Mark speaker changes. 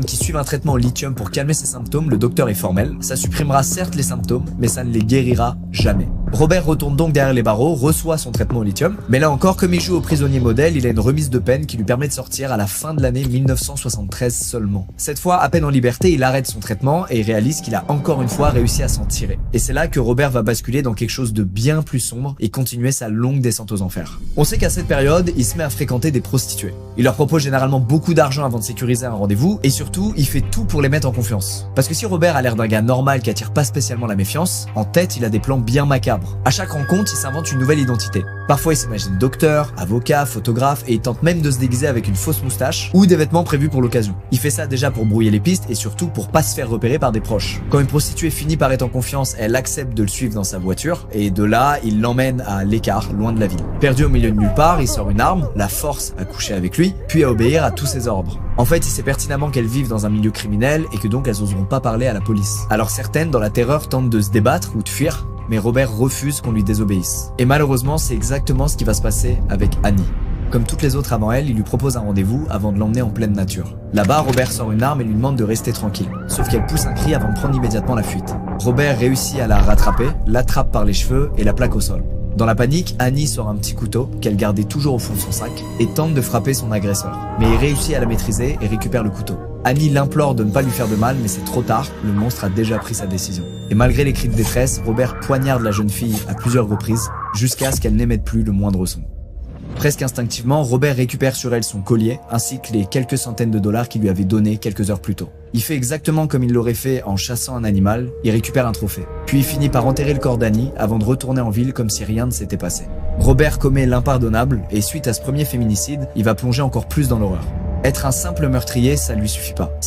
Speaker 1: qui suivent un traitement au lithium pour calmer ses symptômes, le docteur est formel. Ça supprimera certes les symptômes, mais ça ne les guérira jamais. Robert retourne donc derrière les barreaux, reçoit son traitement au lithium, mais là encore, comme il joue au prisonnier modèle, il a une remise de peine qui lui permet de sortir à la fin de l'année 1973 seulement. Cette fois, à peine en liberté, il arrête son traitement et il réalise qu'il a encore une fois réussi à s'en tirer. Et c'est là que Robert va basculer dans quelque chose de bien plus sombre et continuer sa longue descente aux enfers. On sait qu'à cette période, il se met à fréquenter des prostituées. Il leur propose généralement beaucoup d'argent avant de sécuriser un rendez-vous et surtout, il fait tout pour les mettre en confiance. Parce que si Robert a l'air d'un gars normal qui attire pas spécialement la méfiance, en tête, il a des plans bien macabres. À chaque rencontre, il s'invente une nouvelle identité. Parfois, il s'imagine docteur, avocat, photographe et il tente même de se déguiser avec une fausse moustache ou des vêtements prévus pour l'occasion. Il fait ça déjà pour brouiller les pistes et surtout pour pas se faire repérer par des proches. Quand une prostituée finit par être en confiance, elle accepte de le suivre dans sa voiture et de là, il l'emmène à l'écart, loin de la ville. Perdu au milieu de nulle part, il sort une arme, la force à coucher avec lui, puis à obéir à tous ses ordres. En fait, il sait pertinemment qu'elles vivent dans un milieu criminel et que donc elles oseront pas parler à la police. Alors certaines, dans la terreur, tentent de se débattre ou de fuir, mais Robert refuse qu'on lui désobéisse. Et malheureusement, c'est exactement ce qui va se passer avec Annie. Comme toutes les autres avant elle, il lui propose un rendez-vous avant de l'emmener en pleine nature. Là-bas, Robert sort une arme et lui demande de rester tranquille. Sauf qu'elle pousse un cri avant de prendre immédiatement la fuite. Robert réussit à la rattraper, l'attrape par les cheveux et la plaque au sol. Dans la panique, Annie sort un petit couteau qu'elle gardait toujours au fond de son sac et tente de frapper son agresseur. Mais il réussit à la maîtriser et récupère le couteau. Annie l'implore de ne pas lui faire de mal, mais c'est trop tard, le monstre a déjà pris sa décision. Et malgré les cris de détresse, Robert poignarde la jeune fille à plusieurs reprises, jusqu'à ce qu'elle n'émette plus le moindre son. Presque instinctivement, Robert récupère sur elle son collier, ainsi que les quelques centaines de dollars qu'il lui avait donnés quelques heures plus tôt. Il fait exactement comme il l'aurait fait en chassant un animal, il récupère un trophée. Puis il finit par enterrer le corps d'Annie avant de retourner en ville comme si rien ne s'était passé. Robert commet l'impardonnable, et suite à ce premier féminicide, il va plonger encore plus dans l'horreur. Être un simple meurtrier, ça lui suffit pas.